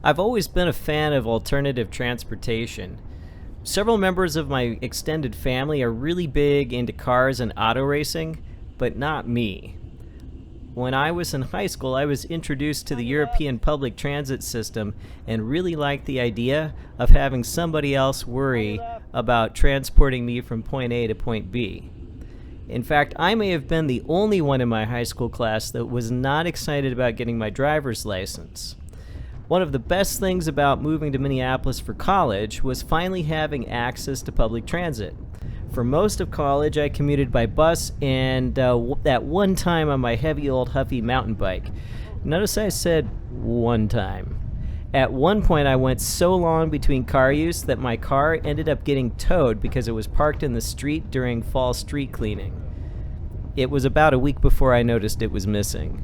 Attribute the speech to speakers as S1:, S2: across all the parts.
S1: I've always been a fan of alternative transportation. Several members of my extended family are really big into cars and auto racing, but not me. When I was in high school, I was introduced to the European public transit system and really liked the idea of having somebody else worry about transporting me from point A to point B. In fact, I may have been the only one in my high school class that was not excited about getting my driver's license. One of the best things about moving to Minneapolis for college was finally having access to public transit. For most of college, I commuted by bus and that one time on my heavy old Huffy mountain bike. Notice I said one time. At one point, I went so long between car use that my car ended up getting towed because it was parked in the street during fall street cleaning. It was about a week before I noticed it was missing.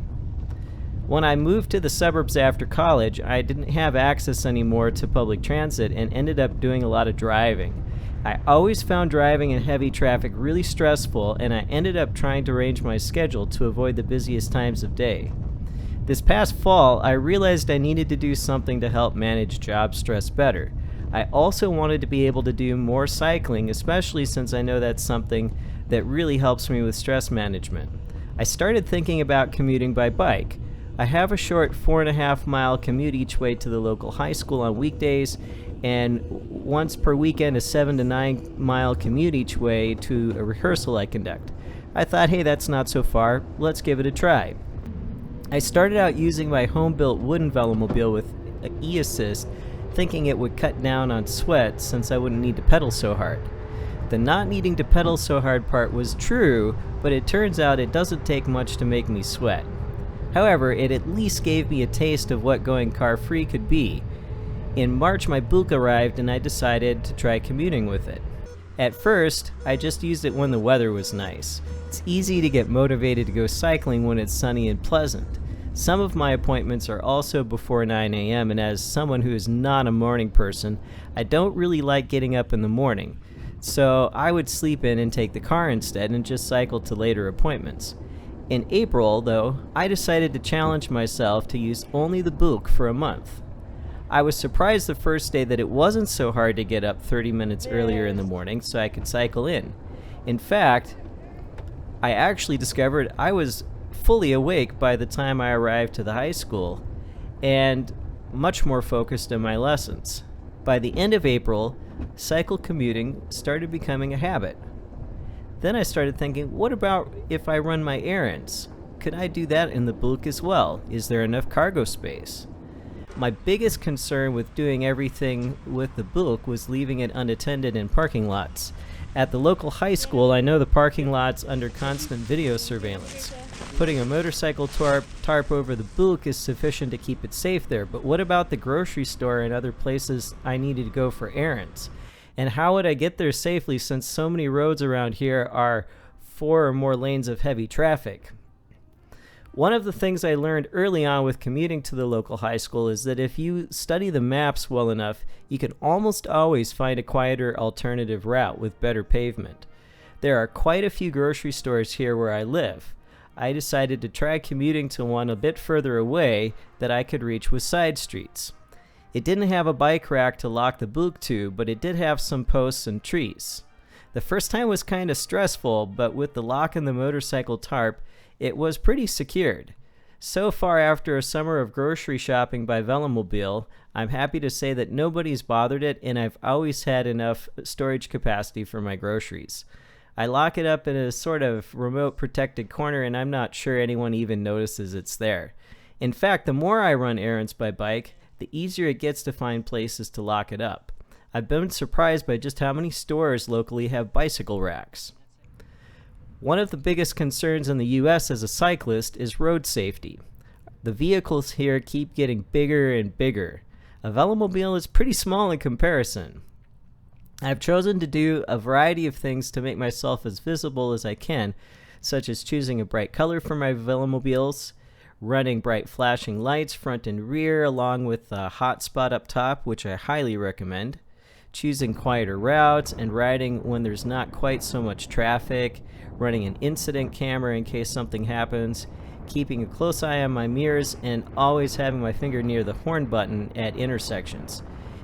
S1: When I moved to the suburbs after college, I didn't have access anymore to public transit and ended up doing a lot of driving. I always found driving in heavy traffic really stressful, and I ended up trying to arrange my schedule to avoid the busiest times of day. This past fall, I realized I needed to do something to help manage job stress better. I also wanted to be able to do more cycling, especially since I know that's something that really helps me with stress management. I started thinking about commuting by bike. I have a short 4.5-mile commute each way to the local high school on weekdays, and once per weekend a 7 to 9 mile commute each way to a rehearsal I conduct. I thought, hey, that's not so far, let's give it a try. I started out using my home-built wooden velomobile with e-assist, thinking it would cut down on sweat since I wouldn't need to pedal so hard. The not needing to pedal so hard part was true, but it turns out it doesn't take much to make me sweat. However, it at least gave me a taste of what going car-free could be. In March, my book arrived and I decided to try commuting with it. At first, I just used it when the weather was nice. It's easy to get motivated to go cycling when it's sunny and pleasant. Some of my appointments are also before 9 a.m., and as someone who is not a morning person, I don't really like getting up in the morning. So I would sleep in and take the car instead and just cycle to later appointments. In April, though, I decided to challenge myself to use only the book for a month. I was surprised the first day that it wasn't so hard to get up 30 minutes earlier in the morning so I could cycle in. In fact, I actually discovered I was fully awake by the time I arrived to the high school and much more focused in my lessons. By the end of April, cycle commuting started becoming a habit. Then I started thinking, what about if I run my errands? Could I do that in the book as well? Is there enough cargo space? My biggest concern with doing everything with the book was leaving it unattended in parking lots. At the local high school, I know the parking lot's under constant video surveillance. Putting a motorcycle tarp over the book is sufficient to keep it safe there, but what about the grocery store and other places I needed to go for errands? And how would I get there safely since so many roads around here are 4 or more lanes of heavy traffic? One of the things I learned early on with commuting to the local high school is that if you study the maps well enough, you can almost always find a quieter alternative route with better pavement. There are quite a few grocery stores here where I live. I decided to try commuting to one a bit further away that I could reach with side streets. It didn't have a bike rack to lock the book to, but it did have some posts and trees. The first time was kind of stressful, but with the lock and the motorcycle tarp, it was pretty secured. So far after a summer of grocery shopping by velomobile, I'm happy to say that nobody's bothered it, and I've always had enough storage capacity for my groceries. I lock it up in a sort of remote protected corner, and I'm not sure anyone even notices it's there. In fact, the more I run errands by bike, the easier it gets to find places to lock it up. I've been surprised by just how many stores locally have bicycle racks. One of the biggest concerns in the U.S. as a cyclist is road safety. The vehicles here keep getting bigger and bigger. A velomobile is pretty small in comparison. I've chosen to do a variety of things to make myself as visible as I can, such as choosing a bright color for my velomobiles, running bright flashing lights front and rear along with a hotspot up top, which I highly recommend, choosing quieter routes and riding when there's not quite so much traffic, running an incident camera in case something happens, keeping a close eye on my mirrors, and always having my finger near the horn button at intersections.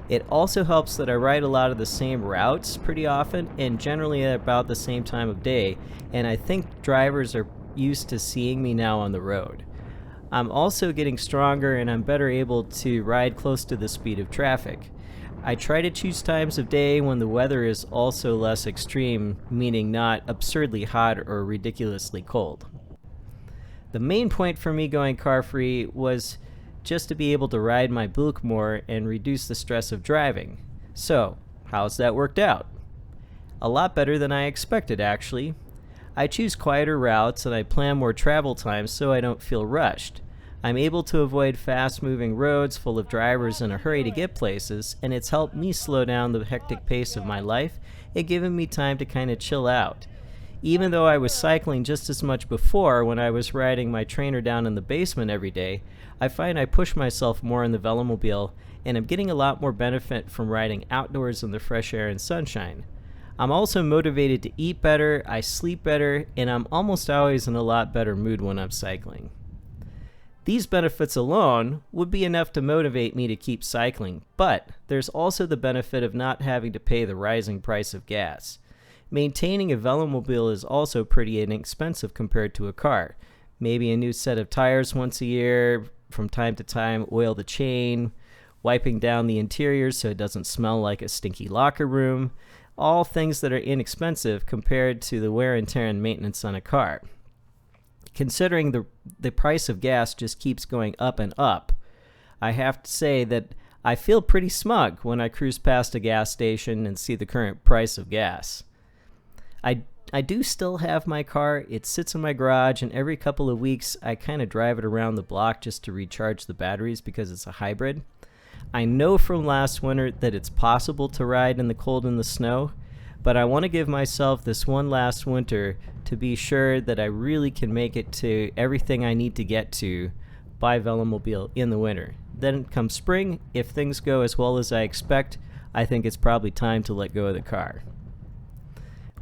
S1: It also helps that I ride a lot of the same routes pretty often and generally at about the same time of day, and I think drivers are used to seeing me now on the road. I'm also getting stronger and I'm better able to ride close to the speed of traffic. I try to choose times of day when the weather is also less extreme, meaning not absurdly hot or ridiculously cold. The main point for me going car-free was just to be able to ride my bulk more and reduce the stress of driving. So, how's that worked out? A lot better than I expected, actually. I choose quieter routes and I plan more travel times so I don't feel rushed. I'm able to avoid fast-moving roads full of drivers in a hurry to get places, and it's helped me slow down the hectic pace of my life and given me time to kind of chill out. Even though I was cycling just as much before when I was riding my trainer down in the basement every day, I find I push myself more in the velomobile, and I'm getting a lot more benefit from riding outdoors in the fresh air and sunshine. I'm also motivated to eat better, I sleep better, and I'm almost always in a lot better mood when I'm cycling. These benefits alone would be enough to motivate me to keep cycling, but there's also the benefit of not having to pay the rising price of gas. Maintaining a velomobile is also pretty inexpensive compared to a car. Maybe a new set of tires once a year, from time to time oil the chain, wiping down the interior so it doesn't smell like a stinky locker room, all things that are inexpensive compared to the wear and tear and maintenance on a car. Considering the price of gas just keeps going up and up, I have to say that I feel pretty smug when I cruise past a gas station and see the current price of gas. I do still have my car. It sits in my garage, and every couple of weeks I kind of drive it around the block just to recharge the batteries because it's a hybrid. I know from last winter that it's possible to ride in the cold and the snow, but I want to give myself this one last winter to be sure that I really can make it to everything I need to get to by velomobile in the winter. Then come spring, if things go as well as I expect, I think it's probably time to let go of the car.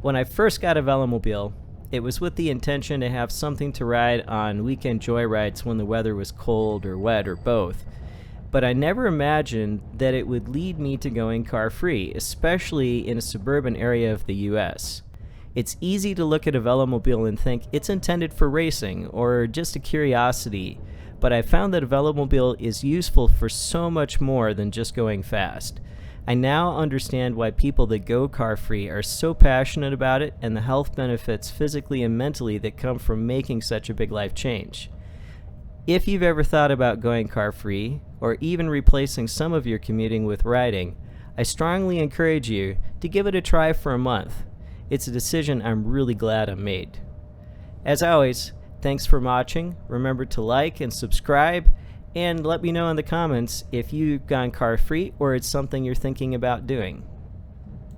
S1: When I first got a velomobile, it was with the intention to have something to ride on weekend joyrides when the weather was cold or wet or both. But I never imagined that it would lead me to going car-free, especially in a suburban area of the US. It's easy to look at a velomobile and think it's intended for racing or just a curiosity, but I found that a velomobile is useful for so much more than just going fast. I now understand why people that go car-free are so passionate about it and the health benefits physically and mentally that come from making such a big life change. If you've ever thought about going car-free, or even replacing some of your commuting with riding, I strongly encourage you to give it a try for a month. It's a decision I'm really glad I made. As always, thanks for watching. Remember to like and subscribe, and let me know in the comments if you've gone car-free or it's something you're thinking about doing.